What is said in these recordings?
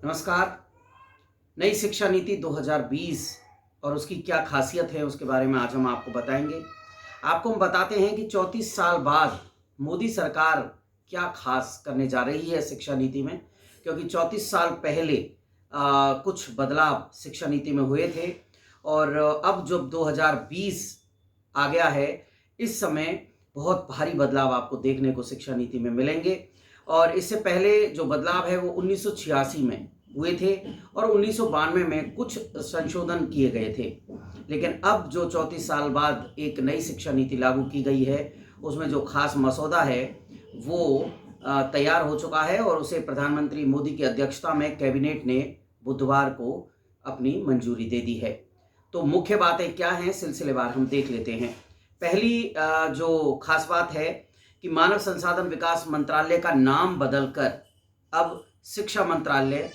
नमस्कार। नई शिक्षा नीति 2020 और उसकी क्या खासियत है उसके बारे में आज हम आपको बताएंगे। आपको हम बताते हैं कि 34 साल बाद मोदी सरकार क्या खास करने जा रही है शिक्षा नीति में, क्योंकि 34 साल पहले कुछ बदलाव शिक्षा नीति में हुए थे और अब जब 2020 आ गया है, इस समय बहुत भारी बदलाव आपको देखने को शिक्षा नीति में मिलेंगे। और इससे पहले जो बदलाव है वो 1986 में हुए थे और 1992 में कुछ संशोधन किए गए थे। लेकिन अब जो 34 साल बाद एक नई शिक्षा नीति लागू की गई है, उसमें जो खास मसौदा है वो तैयार हो चुका है और उसे प्रधानमंत्री मोदी की अध्यक्षता में कैबिनेट ने बुधवार को अपनी मंजूरी दे दी है। तो मुख्य बातें क्या हैं, सिलसिलेवार हम देख लेते हैं। पहली जो खास बात है कि मानव संसाधन विकास मंत्रालय का नाम बदलकर अब शिक्षा मंत्रालय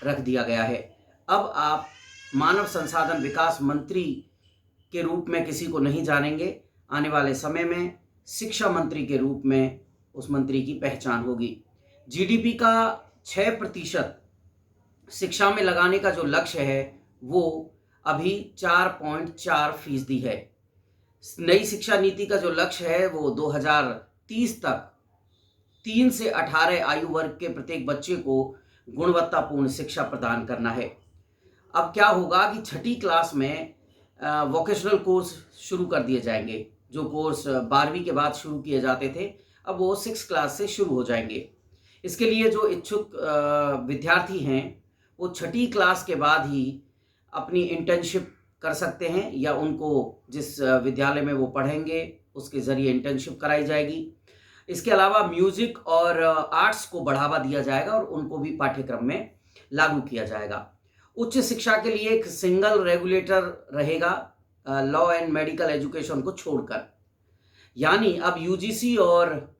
रख दिया गया है। अब आप मानव संसाधन विकास मंत्री के रूप में किसी को नहीं जानेंगे। आने वाले समय में शिक्षा मंत्री के रूप में उस मंत्री की पहचान होगी। जीडीपी का 6% शिक्षा में लगाने का जो लक्ष्य है वो अभी 4.4% है। नई शिक्षा नीति का जो लक्ष्य है वो 2030 तक 3 से 18 आयु वर्ग के प्रत्येक बच्चे को गुणवत्तापूर्ण शिक्षा प्रदान करना है। अब क्या होगा कि 6ठी क्लास में वोकेशनल कोर्स शुरू कर दिए जाएंगे। जो कोर्स 12वीं के बाद शुरू किए जाते थे, अब वो 6 क्लास से शुरू हो जाएंगे। इसके लिए जो इच्छुक विद्यार्थी हैं वो 6ठी क्लास के बाद ही अपनी इंटर्नशिप कर सकते हैं या उनको जिस विद्यालय में वो पढ़ेंगे उसके ज़रिए इंटर्नशिप कराई जाएगी। इसके अलावा म्यूज़िक और आर्ट्स को बढ़ावा दिया जाएगा और उनको भी पाठ्यक्रम में लागू किया जाएगा। उच्च शिक्षा के लिए एक सिंगल रेगुलेटर रहेगा, लॉ एंड मेडिकल एजुकेशन को छोड़कर। यानी अब यूजीसी और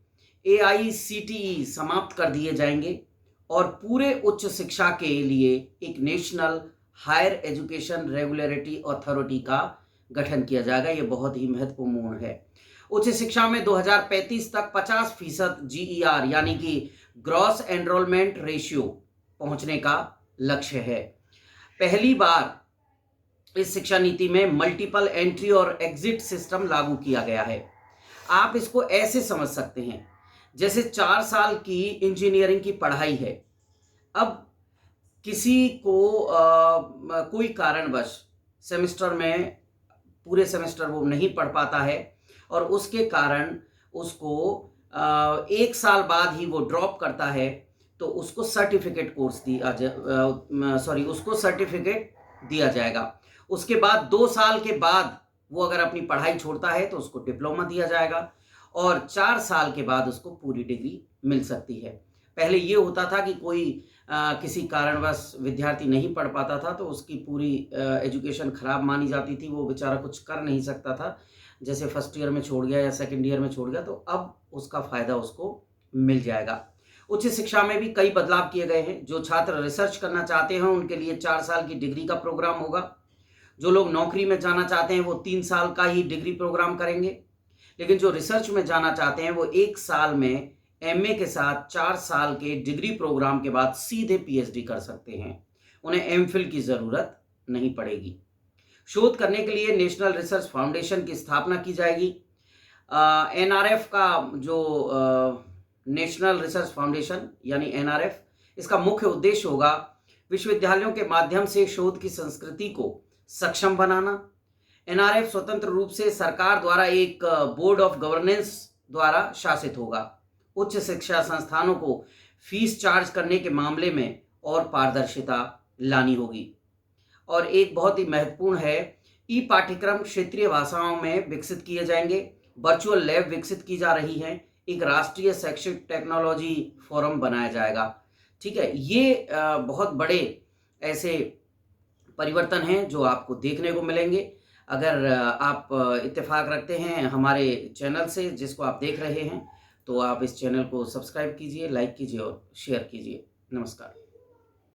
एआईसीटीई समाप्त कर दिए जाएंगे और पूरे उच्च शिक्षा के लिए एक national higher education regulatory authority का गठन किया जाएगा। ये बहुत ही महत्वपूर्ण है। उच्च शिक्षा में 2035 तक 50% जीईआर यानी कि ग्रॉस एनरोलमेंट रेशियो पहुंचने का लक्ष्य है। पहली बार इस शिक्षा नीति में मल्टीपल एंट्री और एग्जिट सिस्टम लागू किया गया है। आप इसको ऐसे समझ सकते हैं जैसे 4 साल की इंजीनियरिंग की पढ़ाई है। अब किसी को कोई कारणवश सेमेस्टर में पूरे सेमेस्टर वो नहीं पढ़ पाता है और उसके कारण उसको 1 साल बाद ही वो ड्रॉप करता है, तो उसको सर्टिफिकेट दिया जाएगा। उसके बाद 2 साल के बाद वो अगर अपनी पढ़ाई छोड़ता है तो उसको डिप्लोमा दिया जाएगा और 4 साल के बाद उसको पूरी डिग्री मिल सकती है। पहले ये होता था कि कोई किसी कारणवश विद्यार्थी नहीं पढ़ पाता था तो उसकी पूरी एजुकेशन खराब मानी जाती थी, वो बेचारा कुछ कर नहीं सकता था। जैसे फर्स्ट ईयर में छोड़ गया या सेकंड ईयर में छोड़ गया, तो अब उसका फ़ायदा उसको मिल जाएगा। उच्च शिक्षा में भी कई बदलाव किए गए हैं। जो छात्र रिसर्च करना चाहते हैं उनके लिए 4 साल की डिग्री का प्रोग्राम होगा। जो लोग नौकरी में जाना चाहते हैं वो 3 साल का ही डिग्री प्रोग्राम करेंगे। लेकिन जो रिसर्च में जाना चाहते हैं वो 1 साल में एमए के साथ 4 साल के डिग्री प्रोग्राम के बाद सीधे पीएचडी कर सकते हैं। उन्हें एमफिल की ज़रूरत नहीं पड़ेगी। शोध करने के लिए नेशनल रिसर्च फाउंडेशन की स्थापना की जाएगी। एनआरएफ का जो नेशनल रिसर्च फाउंडेशन यानी एनआरएफ, इसका मुख्य उद्देश्य होगा विश्वविद्यालयों के माध्यम से शोध की संस्कृति को सक्षम बनाना। एनआरएफ स्वतंत्र रूप से सरकार द्वारा एक बोर्ड ऑफ गवर्नेंस द्वारा शासित होगा। उच्च शिक्षा संस्थानों को फीस चार्ज करने के मामले में और पारदर्शिता लानी होगी। और एक बहुत ही महत्वपूर्ण है, ई पाठ्यक्रम क्षेत्रीय भाषाओं में विकसित किए जाएंगे। वर्चुअल लैब विकसित की जा रही हैं। एक राष्ट्रीय शैक्षिक टेक्नोलॉजी फोरम बनाया जाएगा। ठीक है, ये बहुत बड़े ऐसे परिवर्तन हैं जो आपको देखने को मिलेंगे। अगर आप इत्तेफाक रखते हैं हमारे चैनल से जिसको आप देख रहे हैं, तो आप इस चैनल को सब्सक्राइब कीजिए, लाइक कीजिए और शेयर कीजिए। नमस्कार।